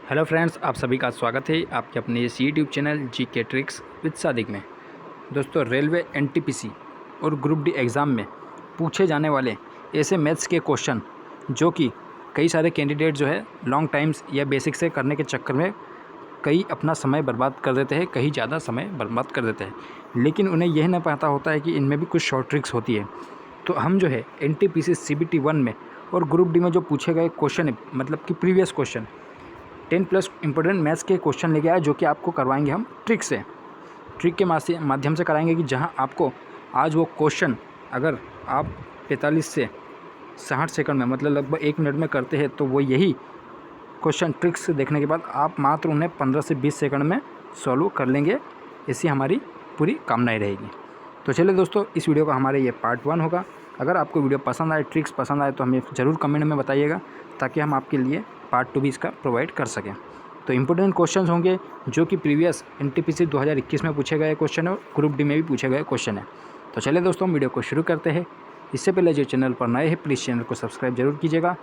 Hello friends, आप सभी का स्वागत है आपके अपने इस YouTube channel GK tricks with Sadiq में। दोस्तों, रेलवे एनटीपीसी और ग्रुप डी एग्ज़ाम में पूछे जाने वाले ऐसे मैथ्स के क्वेश्चन जो कि कई सारे कैंडिडेट जो है लॉन्ग टाइम्स या बेसिक से करने के चक्कर में कई अपना समय बर्बाद कर देते हैं, कहीं ज़्यादा समय बर्बाद कर देते हैं, लेकिन उन्हें यह नहीं पता होता है कि इनमें भी कुछ शॉर्ट ट्रिक्स होती है। तो हम जो है एनटीपीसी सीबीटी 1 में और ग्रुप डी में जो पूछे गए क्वेश्चन है, मतलब कि प्रीवियस क्वेश्चन 10+ इंपॉर्टेंट मैथ्स के क्वेश्चन लेके आए, जो कि आपको करवाएंगे हम ट्रिक से। ट्रिक के माध्यम से कराएंगे कि जहां आपको आज वो क्वेश्चन अगर आप 45 से 60 सेकंड में, मतलब लगभग 1 मिनट में करते हैं, तो वो यही क्वेश्चन ट्रिक्स देखने के बाद आप मात्र उन्हें 15 से 20 सेकंड में सॉल्व कर लेंगे। ऐसी हमारी पूरी कामनाएं रहेगी। तो चलिए दोस्तों, इस वीडियो का हमारे ये पार्ट 1 होगा। अगर आपको वीडियो पसंद आए, ट्रिक्स पसंद आए, तो हमें ज़रूर कमेंट में बताइएगा, ताकि हम आपके लिए पार्ट 2 भी इसका प्रोवाइड कर सकें। तो इंपॉर्टेंट क्वेश्चंस होंगे जो कि प्रीवियस एनटीपीसी 2021 में पूछे गए क्वेश्चन है और ग्रुप डी में भी पूछे गए क्वेश्चन है। तो चलिए दोस्तों, वीडियो को शुरू करते हैं। इससे पहले जो चैनल पर नए हैं, प्लीज़ चैनल को सब्सक्राइब जरूर कीजिएगा,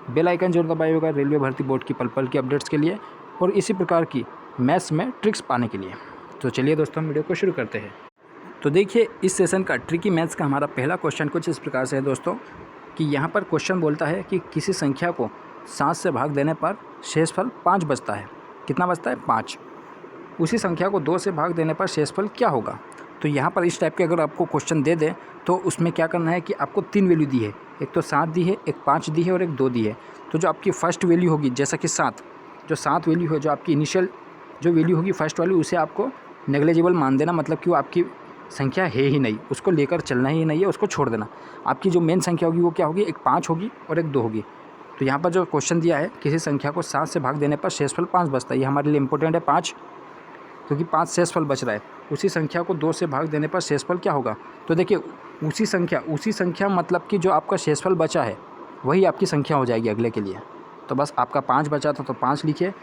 बेल आइकन जरूर दबाइएगा रेलवे भर्ती बोर्ड की पल पल की अपडेट्स के लिए और इसी प्रकार की मैथ्स में ट्रिक्स पाने के लिए। तो चलिए दोस्तों, हम वीडियो को शुरू करते हैं। तो देखिए, इस सेशन का ट्रिकी मैथ्स का हमारा पहला क्वेश्चन कुछ इस प्रकार से है दोस्तों, कि यहाँ पर क्वेश्चन बोलता है कि किसी संख्या को 7 से भाग देने पर शेषफल 5 बचता है। कितना बचता है? 5। उसी संख्या को 2 से भाग देने पर शेषफल क्या होगा? तो यहाँ पर इस टाइप के अगर आपको क्वेश्चन दे दे, तो उसमें क्या करना है कि आपको 3 वैल्यू दी है। एक तो 7 दी है, एक 5 दी है और एक 2 दी है। तो जो आपकी फर्स्ट वैल्यू होगी, जैसा कि 7, जो 7 वैल्यू है, जो आपकी इनिशियल जो वैल्यू होगी फर्स्ट वाली, उसे आपको नेग्लिजिबल मान देना, मतलब कि वो आपकी संख्या है ही नहीं, उसको लेकर चलना ही नहीं है, उसको छोड़ देना। आपकी जो मेन संख्या होगी वो क्या होगी? एक 5 होगी और एक 2 होगी। तो यहाँ पर जो क्वेश्चन दिया है, किसी संख्या को 7 से भाग देने पर शेषफल 5 बचता है, ये हमारे लिए इंपॉर्टेंट है 5, क्योंकि 5 शेषफल बच रहा है। उसी संख्या को 2 से भाग देने पर शेषफल क्या होगा? तो देखिए, उसी संख्या मतलब कि जो आपका शेषफल बचा है वही आपकी संख्या हो जाएगी अगले के लिए। तो बस आपका 5 बचा था तो 5 लिखिए।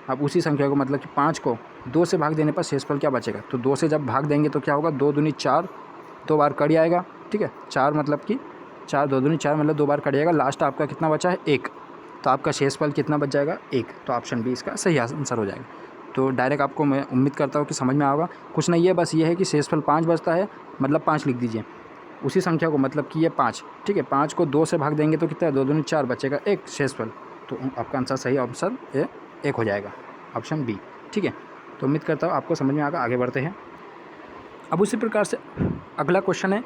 अब उसी संख्या को, मतलब कि 5 को 2 से भाग देने पर शेषफल क्या बचेगा? तो 2 से जब भाग देंगे तो क्या होगा? 2 दूनी 4, 2 बार कट आएगा, ठीक है। 4 मतलब कि 4, 2 दूनी 4 मतलब 2 बार कट जाएगा। लास्ट आपका कितना बचा है? 1। तो आपका शेषफल कितना बच जाएगा? 1। तो ऑप्शन बी इसका सही आंसर हो जाएगा। तो डायरेक्ट आपको मैं उम्मीद करता हूँ कि समझ में आएगा। कुछ नहीं है, बस ये है कि शेषफल 5 बचता है, मतलब 5 लिख दीजिए। उसी संख्या को, मतलब कि ये 5, ठीक है, 5 को 2 से भाग देंगे तो कितना है? 2 दूनी 4, बचेगा 1 शेषफल। तो आपका आंसर सही ऑप्शन 1 हो जाएगा, ऑप्शन बी, ठीक है। तो उम्मीद करता हूँ आपको समझ में आएगा। आगे बढ़ते हैं। अब उसी प्रकार से अगला क्वेश्चन है,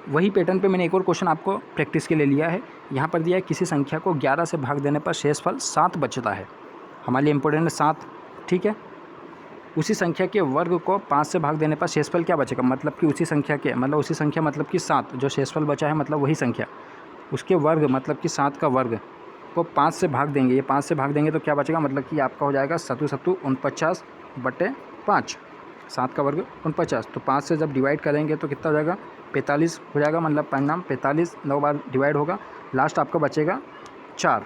वही पैटर्न पे मैंने एक और क्वेश्चन आपको प्रैक्टिस के लिए लिया है। यहाँ पर दिया है, किसी संख्या को 11 से भाग देने पर शेषफल 7 बचता है। हमारे लिए इंपॉर्टेंट है 7, ठीक है। उसी संख्या के वर्ग को 5 से भाग देने पर शेषफल क्या बचेगा? मतलब कि उसी संख्या मतलब कि 7, जो शेषफल बचा है मतलब वही संख्या, उसके वर्ग मतलब कि 7 का वर्ग को 5 से भाग देंगे। ये 5 से भाग देंगे तो क्या बचेगा? मतलब कि आपका हो जाएगा 7 49 बटे 5। 7 का वर्ग 49, तो 5 से जब डिवाइड करेंगे तो कितना हो जाएगा? 45 हो जाएगा, मतलब परिणाम 45 9 बार डिवाइड होगा। लास्ट आपका बचेगा 4।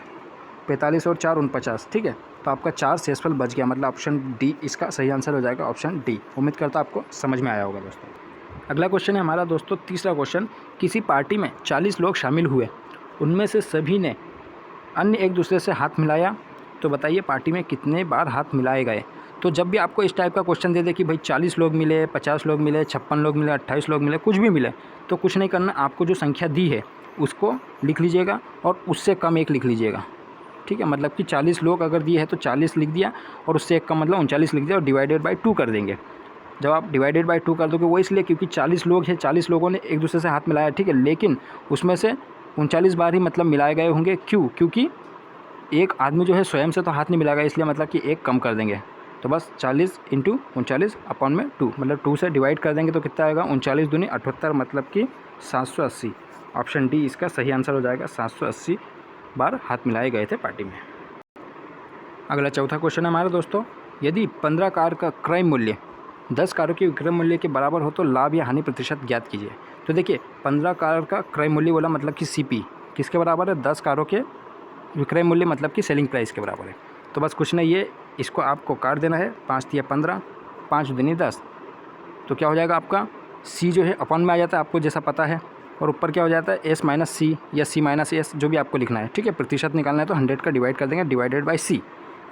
45 और 4 49, ठीक है। तो आपका 4 शेषफल बच गया, मतलब ऑप्शन डी इसका सही आंसर हो जाएगा, ऑप्शन डी। उम्मीद करता हूँ आपको समझ में आया होगा दोस्तों। अगला क्वेश्चन है हमारा दोस्तों, तीसरा क्वेश्चन। किसी पार्टी में 40 लोग शामिल हुए, उनमें से सभी ने अन्य एक दूसरे से हाथ मिलाया, तो बताइए पार्टी में कितने बार हाथ मिलाए गए? तो जब भी आपको इस टाइप का क्वेश्चन दे दे कि भाई 40 लोग मिले, 50 लोग मिले, 56 लोग मिले, 28 लोग मिले, कुछ भी मिले, तो कुछ नहीं करना, आपको जो संख्या दी है उसको लिख लीजिएगा और उससे कम एक लिख लीजिएगा, ठीक है। मतलब कि 40 लोग अगर दिए है तो 40 लिख दिया और उससे एक कम मतलब 39 लिख दिया और डिवाइडेड बाई 2 कर देंगे। जब आप डिवाइडेड बाई 2 कर दोगे, वो इसलिए क्योंकि 40 लोग हैं, 40 लोगों ने एक दूसरे से हाथ मिलाया, ठीक है, लेकिन उसमें से 39 बार ही मतलब मिलाए गए होंगे। क्यों? क्योंकि एक आदमी जो है स्वयं से तो हाथ नहीं मिलाएगा, इसलिए मतलब कि एक कम कर देंगे। तो बस 40 × 39 अपॉन में 2, मतलब 2 से डिवाइड कर देंगे तो कितना आएगा? 39 दूनी 78, मतलब कि 780। ऑप्शन डी इसका सही आंसर हो जाएगा, 780 बार हाथ मिलाए गए थे पार्टी में। अगला चौथा क्वेश्चन है हमारा दोस्तों, यदि 15 कार का क्रय मूल्य 10 कारों के विक्रय मूल्य के बराबर हो तो लाभ या हानि प्रतिशत ज्ञात कीजिए। तो देखिए, 15 कार का क्रय मूल्य बोला, मतलब कि सीपी किसके बराबर है? 10 कारों के विक्रय मूल्य मतलब कि सेलिंग प्राइस के बराबर है। तो बस कुछ नहीं, ये इसको आपको काट देना है। 5 × 15, 5 दूनी 10, तो क्या हो जाएगा आपका? सी जो है अपॉन में आ जाता है, आपको जैसा पता है, और ऊपर क्या हो जाता है? एस माइनस सी या सी माइनस एस, जो भी आपको लिखना है, ठीक है। प्रतिशत निकालना है तो 100 का डिवाइड कर देंगे, डिवाइडेड बाई सी।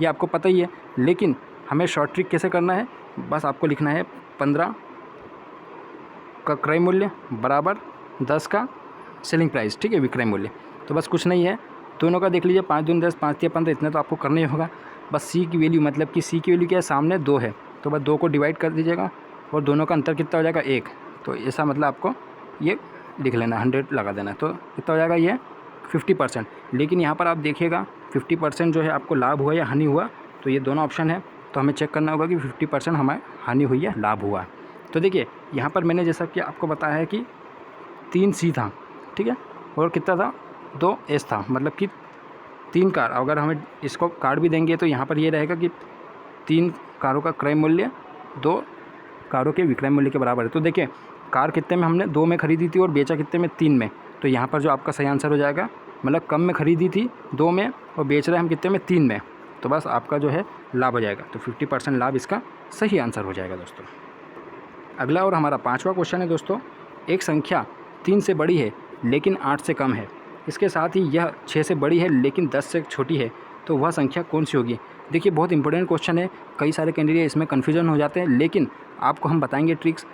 ये आपको पता ही है, लेकिन हमें शॉर्ट ट्रिक कैसे करना है, बस आपको लिखना है 15 का क्रय मूल्य बराबर 10 का सेलिंग प्राइस, ठीक है, विक्रय मूल्य। तो बस कुछ नहीं है, दोनों का देख लीजिए, 5 दूनी 10, 5 तिया 15, इतना तो आपको करना ही होगा। बस सी की वैल्यू, मतलब कि सी की वैल्यू क्या है, सामने 2 है, तो बस 2 को डिवाइड कर दीजिएगा और दोनों का अंतर कितना हो जाएगा, 1। तो ऐसा मतलब आपको ये लिख लेना, 100 लगा देना, तो कितना हो जाएगा ये 50%। लेकिन यहाँ पर आप देखिएगा 50% जो है आपको लाभ हुआ या हानि हुआ, तो ये दोनों ऑप्शन है, तो हमें चेक करना होगा कि 50% हमें हानि हुई या लाभ हुआ। तो देखिए यहाँ पर मैंने जैसा कि आपको बताया है कि 3 सी था, ठीक है, और कितना था, 2 एस था, मतलब कि 3 कार। अगर हमें इसको कार्ड भी देंगे तो यहाँ पर ये रहेगा कि 3 कारों का क्रय मूल्य 2 कारों के विक्रय मूल्य के बराबर है। तो देखिए कार कितने में हमने 2 में ख़रीदी थी और बेचा कितने में, 3 में। तो यहाँ पर जो आपका सही आंसर हो जाएगा, मतलब कम में ख़रीदी थी 2 में और बेच रहे हैं हम कितने में, 3 में, तो बस आपका जो है लाभ हो जाएगा। तो 50% लाभ इसका सही आंसर हो जाएगा दोस्तों। अगला और हमारा 5वां क्वेश्चन है दोस्तों, एक संख्या 3 से बड़ी है लेकिन 8 से कम है, इसके साथ ही यह 6 से बड़ी है लेकिन 10 से छोटी है, तो वह संख्या कौन सी होगी। देखिए बहुत इंपॉर्टेंट क्वेश्चन है, कई सारे कैंडिडेट इसमें कन्फ्यूजन हो जाते हैं, लेकिन आपको हम बताएंगे ट्रिक्स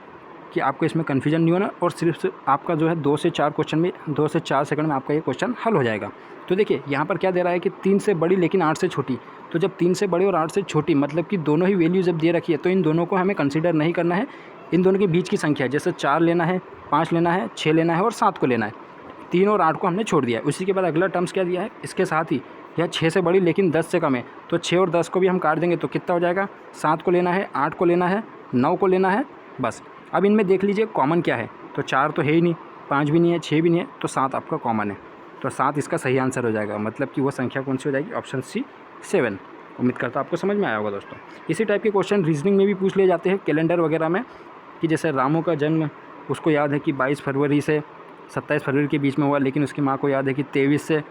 कि आपको इसमें कन्फ्यूजन नहीं होना, और सिर्फ आपका जो है 2 से 4 क्वेश्चन में, 2 से 4 सेकंड में आपका ये क्वेश्चन हल हो जाएगा। तो देखिए यहाँ पर क्या दे रहा है कि 3 से बड़ी लेकिन 8 से छोटी, तो जब 3 से बड़ी और 8 से छोटी मतलब कि दोनों ही वैल्यू जब दे रखी है, तो इन दोनों को हमें कंसिडर नहीं करना है, इन दोनों के बीच की संख्या, जैसे 4 लेना है, 5 लेना है, 6 लेना है और 7 को लेना है। 3 और 8 को हमने छोड़ दिया है। उसी के बाद अगला टर्म्स क्या दिया है, इसके साथ ही यह 6 से बड़ी लेकिन 10 से कम है, तो 6 और 10 को भी हम काट देंगे, तो कितना हो जाएगा, 7 को लेना है, 8 को लेना है, 9 को लेना है, बस। अब इनमें देख लीजिए कॉमन क्या है, तो 4 तो है ही नहीं, 5 भी नहीं है, 6 भी नहीं है, तो 7 आपका कॉमन है, तो 7 इसका सही आंसर हो जाएगा। मतलब कि वो संख्या कौन सी हो जाएगी, ऑप्शन सी 7। उम्मीद करता हूँ आपको समझ में आया होगा दोस्तों। इसी टाइप के क्वेश्चन रीजनिंग में भी पूछ लिए जाते हैं, कैलेंडर वगैरह में, कि जैसे रामू का जन्म उसको याद है कि 22 फरवरी से 27 फरवरी के बीच में हुआ, लेकिन उसकी माँ को याद है कि 23 से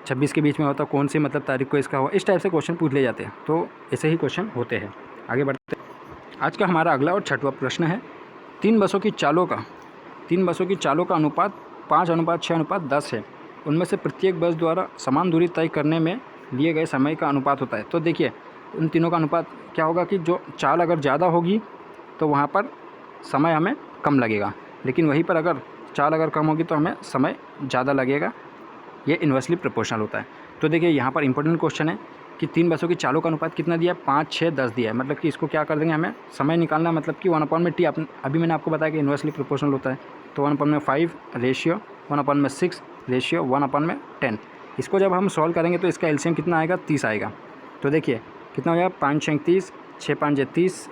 26 के बीच में होता, कौन सी मतलब तारीख को इसका हुआ। इस टाइप से क्वेश्चन पूछ ले जाते हैं, तो ऐसे ही क्वेश्चन होते हैं। आगे बढ़ते हैं। आज का हमारा अगला और 6वां प्रश्न है, 3 बसों की चालों का अनुपात 5:6:10 है, उनमें से प्रत्येक बस द्वारा समान दूरी तय करने में लिए गए समय का अनुपात होता है। तो देखिए उन तीनों का अनुपात क्या होगा कि जो चाल अगर ज़्यादा होगी तो वहाँ पर समय हमें कम लगेगा, लेकिन वहीं पर अगर चाल अगर कम होगी तो हमें समय ज़्यादा लगेगा। ये इन्वर्सली प्रोपोर्शनल होता है। तो देखिए यहाँ पर इंपॉर्टेंट क्वेश्चन है कि 3 बसों की चालों का अनुपात कितना दिया है, 5:6:10 दिया है, मतलब कि इसको क्या कर देंगे, हमें समय निकालना, मतलब कि 1/t। अभी मैंने आपको बताया कि इन्वर्सली प्रोपोर्शनल होता है, तो 1/5 रेशियो 1/6 रेशियो 1/10। इसको जब हम सॉल्व करेंगे तो इसका एलसीएम कितना आएगा, 30 आएगा। तो देखिए कितना हो जाएगा, 5×6 = 30, 6×5 = 30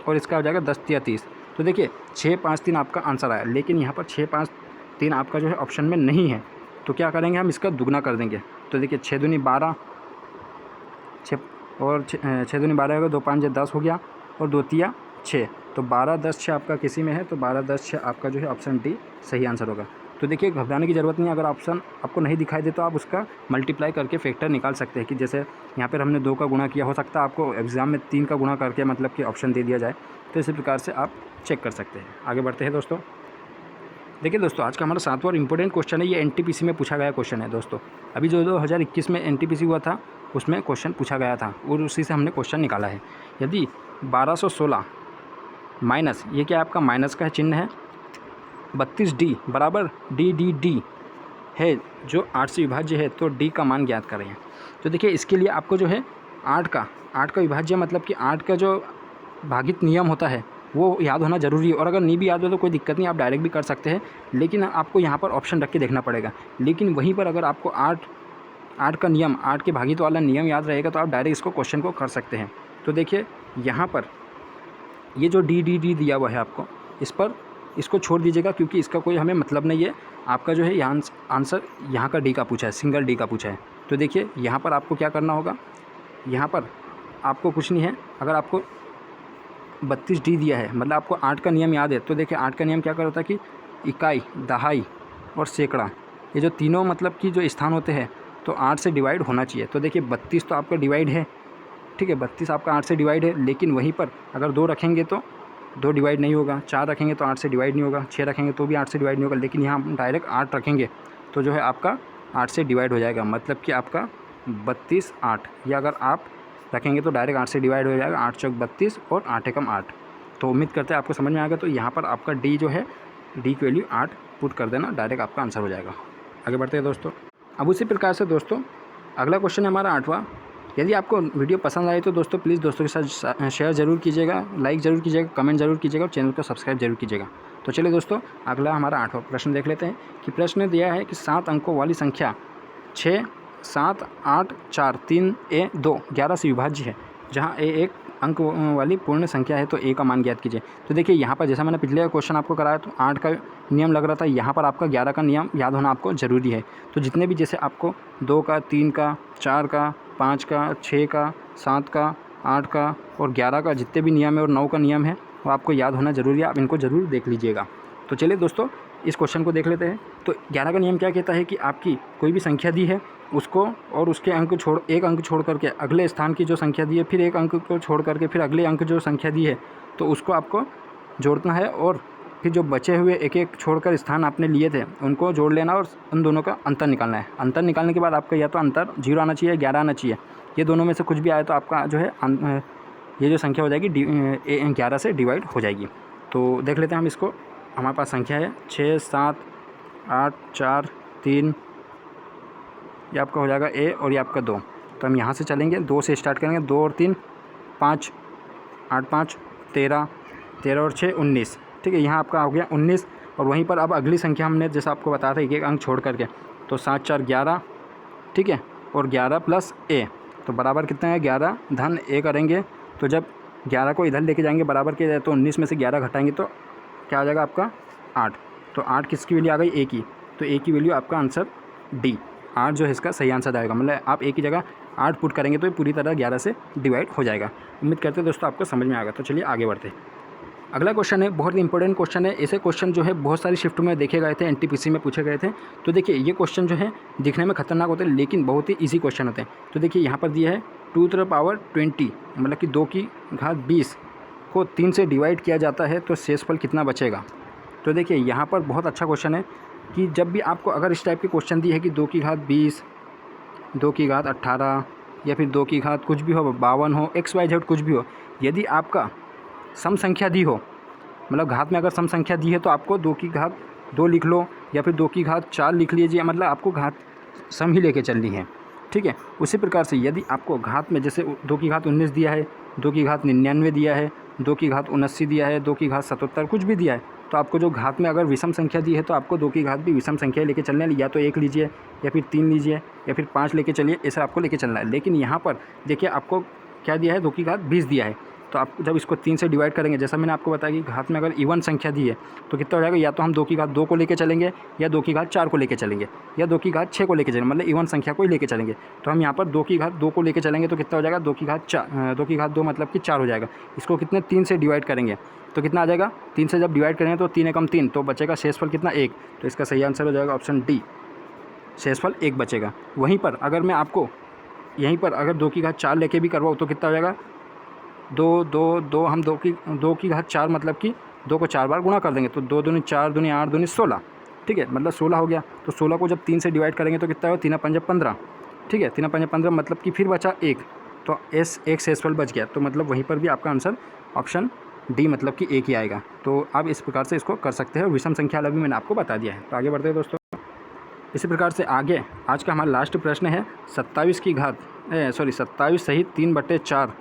और इसका हो जाएगा 10×3 = 30। तो देखिए 6×5=3 आपका आंसर आया, लेकिन यहाँ पर 6×5=3 आपका जो है ऑप्शन में नहीं है, तो क्या करेंगे, हम इसका दुगना कर देंगे। तो देखिए 6 दूनी 12, 6 और 6 दूनी 12 होगा, 2×5 = 10 हो गया और 2 तिया 6, तो 12, 10, 6 आपका किसी में है, तो 12, 10, 6 आपका जो है ऑप्शन डी सही आंसर होगा। तो देखिए घबराने की ज़रूरत नहीं, अगर ऑप्शन आपको नहीं दिखाई दे तो आप उसका मल्टीप्लाई करके फैक्टर निकाल सकते हैं, कि जैसे यहाँ पर हमने 2 का गुणा किया, हो सकता है आपको एग्ज़ाम में 3 का गुणा करके मतलब कि ऑप्शन दे दिया जाए, तो इसी प्रकार से आप चेक कर सकते हैं। आगे बढ़ते हैं दोस्तों। देखिए दोस्तों आज का हमारा 7वां और इम्पोर्टेंट क्वेश्चन है, ये एनटीपीसी में पूछा गया क्वेश्चन है दोस्तों। अभी जो 2021 में एनटीपीसी हुआ था उसमें क्वेश्चन पूछा गया था और उसी से हमने क्वेश्चन निकाला है। यदि 1216 माइनस, ये क्या आपका माइनस का चिन्ह है, 32D बराबर डी है, जो 8 से विभाज्य है, तो D का मान ज्ञात करें। तो देखिए इसके लिए आपको जो है 8 का विभाज्य, मतलब कि 8 का जो भागित नियम होता है वो याद होना ज़रूरी है, और अगर नहीं भी याद हो तो कोई दिक्कत नहीं, आप डायरेक्ट भी कर सकते हैं, लेकिन आपको यहाँ पर ऑप्शन रख के देखना पड़ेगा। लेकिन वहीं पर अगर आपको 8 का नियम, 8 के भागित वाला नियम याद रहेगा तो आप डायरेक्ट इसको क्वेश्चन को कर सकते हैं। तो देखिए यहाँ पर ये जो डी दिया हुआ है आपको, इस पर इसको छोड़ दीजिएगा, क्योंकि इसका कोई हमें मतलब नहीं है। आपका जो है यहाँ आंसर यहाँ का डी का पूछा है, सिंगल डी का पूछा है। तो देखिए यहाँ पर आपको क्या करना होगा, यहाँ पर आपको कुछ नहीं है, अगर आपको 32D दिया है, मतलब आपको 8 का नियम याद है, तो देखिए 8 का नियम क्या करता है कि इकाई, दहाई और सैकड़ा, ये जो तीनों मतलब कि जो स्थान होते हैं तो 8 से डिवाइड होना चाहिए। तो देखिए 32 तो आपका डिवाइड है, ठीक है, 32 आपका 8 से डिवाइड है, लेकिन वहीं पर अगर 2 रखेंगे तो 2 डिवाइड नहीं होगा, 4 रखेंगे तो 8 से डिवाइड नहीं होगा, 6 रखेंगे तो भी 8 से डिवाइड नहीं होगा, लेकिन यहाँ हम डायरेक्ट 8 रखेंगे तो जो है आपका 8 से डिवाइड हो जाएगा, मतलब कि आपका 32 8, या अगर आप रखेंगे तो डायरेक्ट 8 से डिवाइड हो जाएगा, 8 चौक 32 और 8 एकम 8। तो उम्मीद करते हैं आपको समझ में आ गया। तो यहाँ पर आपका डी जो है, डी की वैल्यू 8 पुट कर देना, डायरेक्ट आपका आंसर हो जाएगा। आगे बढ़ते हैं दोस्तों। अब उसी प्रकार से दोस्तों अगला क्वेश्चन है हमारा 8वां। यदि आपको वीडियो पसंद आए तो दोस्तों प्लीज़ दोस्तों के साथ शेयर ज़रूर कीजिएगा, लाइक ज़रूर कीजिएगा, कमेंट ज़रूर कीजिएगा और चैनल को सब्सक्राइब जरूर कीजिएगा। तो चलिए दोस्तों अगला हमारा 8वां प्रश्न देख लेते हैं कि प्रश्न दिया है कि 7 अंकों वाली संख्या 6, 7, 8, 4, 3, A, 2 11 से विभाज्य है, जहाँ A एक अंक वाली पूर्ण संख्या है तो A का मान ज्ञात कीजिए। तो देखिए यहाँ पर जैसा मैंने पिछले क्वेश्चन आपको कराया तो 8 का नियम लग रहा था, यहाँ पर आपका 11 का नियम याद होना आपको ज़रूरी है। तो जितने भी जैसे आपको 2 का, 3 का, 4 का, 5 का, 6 का, 7 का, 8 का और 11 का जितने भी नियम है और 9 का नियम है वो आपको याद होना ज़रूरी है, आप इनको ज़रूर देख लीजिएगा। तो चलिए दोस्तों इस क्वेश्चन को देख लेते हैं। तो 11 का नियम क्या कहता है कि आपकी कोई भी संख्या दी है उसको और उसके अंक छोड़, एक अंक छोड़ करके अगले स्थान की जो संख्या दी है, फिर एक अंक को छोड़ करके फिर अगले अंक जो संख्या दी है तो उसको आपको जोड़ना है और फिर जो बचे हुए एक एक छोड़कर स्थान आपने लिए थे उनको जोड़ लेना और उन दोनों का अंतर निकालना है। अंतर निकालने के बाद आपका या तो अंतर 0 आना चाहिए, 11 आना चाहिए। ये दोनों में से कुछ भी आए तो आपका जो है ये जो संख्या हो जाएगी 11 से डिवाइड हो जाएगी। तो देख लेते हैं हम इसको। हमारे पास संख्या है 6, 7, 8, 4, 3, ये आपका हो जाएगा A और ये आपका 2। तो हम यहाँ से चलेंगे, 2 से स्टार्ट करेंगे, 2 और 3 5, 8 5 13, 13 और 6 19। ठीक है, यहाँ आपका हो गया 19। और वहीं पर अब अगली संख्या हमने जैसा आपको बताया था एक अंक छोड़ करके, तो 7 4 11, ठीक है, और 11 प्लस A तो बराबर कितना है 11 धन A करेंगे। तो जब 11 को इधर लेके जाएंगे बराबर के तो 19 में से 11 घटाएंगे तो क्या आ जाएगा आपका 8। तो 8 किसकी वैल्यू आ गई A की, तो A की वैल्यू आपका आंसर D 8 जो है इसका सही आंसर आएगा। मतलब आप A की जगह 8 पुट करेंगे तो ये पूरी तरह 11 से डिवाइड हो जाएगा। उम्मीद करते हैं दोस्तों आपको समझ में आएगा। तो चलिए आगे बढ़ते हैं। अगला क्वेश्चन है बहुत ही इंपॉर्टेंट क्वेश्चन है। ऐसे क्वेश्चन जो है बहुत सारी शिफ्ट में देखे गए थे, एनटीपीसी में पूछे गए थे। तो देखिए ये क्वेश्चन जो है दिखने में खतरनाक होते हैं लेकिन बहुत ही ईजी क्वेश्चन होते हैं। तो देखिए यहाँ पर दिया है 2 to the power 20 मतलब कि 2 की घात 20 को 3 से डिवाइड किया जाता है तो शेषफल कितना बचेगा। तो देखिए यहाँ पर बहुत अच्छा क्वेश्चन है कि जब भी आपको अगर इस टाइप के क्वेश्चन दी है कि 2 की घात 20, 2 की घात 18 या फिर 2 की घात कुछ भी हो, 52 हो, XYZ कुछ भी हो, यदि आपका सम संख्या दी हो, मतलब घात में अगर सम संख्या दी है तो आपको 2 की घात 2 लिख लो या फिर 2 की घात 4 लिख लीजिए, मतलब आपको घात सम ही लेके चलनी है। ठीक है, उसी प्रकार से यदि आपको घात में जैसे 2 की घात 19 दिया है, 2 की घात 99 दिया है, 2 की घात 79 दिया है, 2 की घात 77 कुछ भी दिया है, तो आपको जो घात में अगर विषम संख्या दी है तो आपको 2 की घात भी विषम संख्या लेके चलना है। या तो 1 लीजिए या फिर 3 लीजिए या फिर 5 लेके चलिए, ऐसा आपको लेके चलना है। लेकिन यहाँ पर देखिए आपको क्या दिया है, 2 की घात 20 दिया है, तो आप जब इसको 3 से डिवाइड करेंगे, जैसा मैंने आपको बताया कि घात में अगर इवन संख्या दी है तो कितना हो जाएगा, या तो हम 2 की घात 2 को लेके चलेंगे या 2 की घात 4 को लेके चलेंगे या 2 की घात 6 को लेके चलेंगे, मतलब इवन संख्या को ही लेके चलेंगे। तो हम यहाँ पर 2 की घात 2 को लेके चलेंगे तो कितना हो जाएगा, 2 की घात 4, 2 की घात 2 मतलब कि 4 हो जाएगा। इसको कितने 3 से डिवाइड करेंगे तो कितना आ जाएगा, 3 से जब डिवाइड करेंगे तो 3 एकम 3, तो बचेगा शेषफल कितना 1। तो इसका सही आंसर हो जाएगा ऑप्शन डी, शेषफल 1 बचेगा। वहीं पर अगर मैं आपको यहीं पर अगर 2 की घात 4 लेके भी करवाऊँ तो कितना हो जाएगा, 2 2 2 हम 2 की घात 4 मतलब कि 2 को 4 बार गुणा कर देंगे तो 2 दूनी 4 दूनी 8 दूनी 16, ठीक है, मतलब 16 हो गया। तो 16 को जब 3 से डिवाइड करेंगे तो कितना होगा, 3 5 15, ठीक है, 3 5 15 मतलब कि फिर बचा 1, तो एक शेषफल बच गया। तो मतलब वहीं पर भी आपका आंसर ऑप्शन डी मतलब कि 1 ही आएगा। तो आप इस प्रकार से इसको कर सकते हैं। विषम संख्या वाला भी मैंने आपको बता दिया है। तो आगे बढ़ते हैं दोस्तों। इसी प्रकार से आगे आज का हमारा लास्ट प्रश्न है 27 सहित 3/4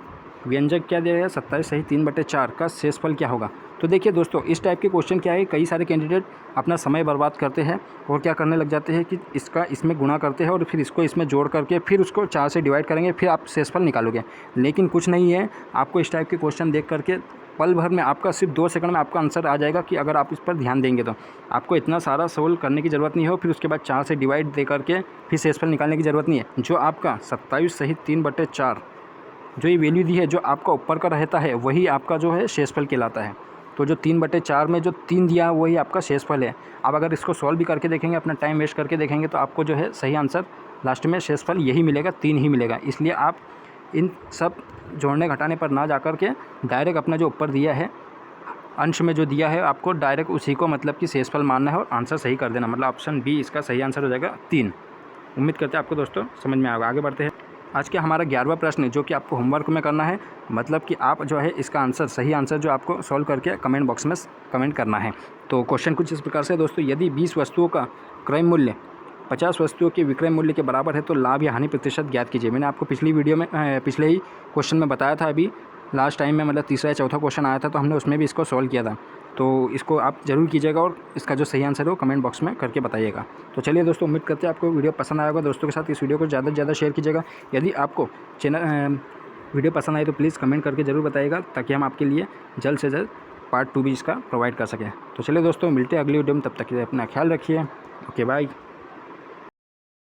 व्यंजक क्या दे रहा है, 27 सहित 3/4 का शेषफल क्या होगा। तो देखिए दोस्तों इस टाइप के क्वेश्चन क्या है, कई सारे कैंडिडेट अपना समय बर्बाद करते हैं और क्या करने लग जाते हैं कि इसका इसमें गुणा करते हैं और फिर इसको इसमें जोड़ करके फिर उसको 4 से डिवाइड करेंगे, फिर आप शेषफल निकालोगे। लेकिन कुछ नहीं है, आपको इस टाइप के क्वेश्चन देख करके पल भर में आपका सिर्फ 2 सेकंड में आपका आंसर आ जाएगा कि अगर आप इस पर ध्यान देंगे तो आपको इतना सारा सोल्व करने की ज़रूरत नहीं हो, फिर उसके बाद 4 से डिवाइड दे करके फिर शेषफल निकालने की ज़रूरत नहीं है। जो आपका 27 सहित 3/4 जो ये वैल्यू दी है, जो आपका ऊपर का रहता है वही आपका जो है शेषफल कहलाता है। तो जो 3/4 में जो 3 दिया है वही आपका शेषफल है। आप अगर इसको सॉल्व भी करके देखेंगे, अपना टाइम वेस्ट करके देखेंगे तो आपको जो है सही आंसर लास्ट में शेषफल यही मिलेगा, 3 ही मिलेगा। इसलिए आप इन सब जोड़ने घटाने पर ना जाकर के डायरेक्ट अपना जो ऊपर दिया है अंश में जो दिया है आपको डायरेक्ट उसी को मतलब कि शेषफल मानना है और आंसर सही कर देना। मतलब ऑप्शन बी इसका सही आंसर हो जाएगा 3। उम्मीद करते हैं आपको दोस्तों समझ में आएगा। आगे बढ़ते हैं। आज के हमारा 11वां प्रश्न है जो कि आपको होमवर्क में करना है, मतलब कि आप जो है इसका आंसर, सही आंसर जो आपको सॉल्व करके कमेंट बॉक्स में कमेंट करना है। तो क्वेश्चन कुछ इस प्रकार से दोस्तों, यदि 20 वस्तुओं का क्रय मूल्य 50 वस्तुओं के विक्रय मूल्य के बराबर है तो लाभ या हानि प्रतिशत ज्ञात कीजिए। मैंने आपको पिछली वीडियो में पिछले ही क्वेश्चन में बताया था, अभी लास्ट टाइम में मतलब तीसरा या चौथा क्वेश्चन आया था तो हमने उसमें भी इसको सॉल्व किया था। तो इसको आप ज़रूर कीजिएगा और इसका जो सही आंसर है वो कमेंट बॉक्स में करके बताइएगा। तो चलिए दोस्तों, उम्मीद करते हैं आपको वीडियो पसंद आया होगा। दोस्तों के साथ इस वीडियो को ज़्यादा से ज़्यादा शेयर कीजिएगा। यदि आपको वीडियो पसंद आए तो प्लीज़ कमेंट करके ज़रूर बताइएगा, ताकि हम आपके लिए जल्द से जल्द पार्ट 2 भी इसका प्रोवाइड कर सकें। तो चलिए दोस्तों, मिलते हैं अगली वीडियो में, तब तक के लिए अपना ख्याल रखिए। Okay bye.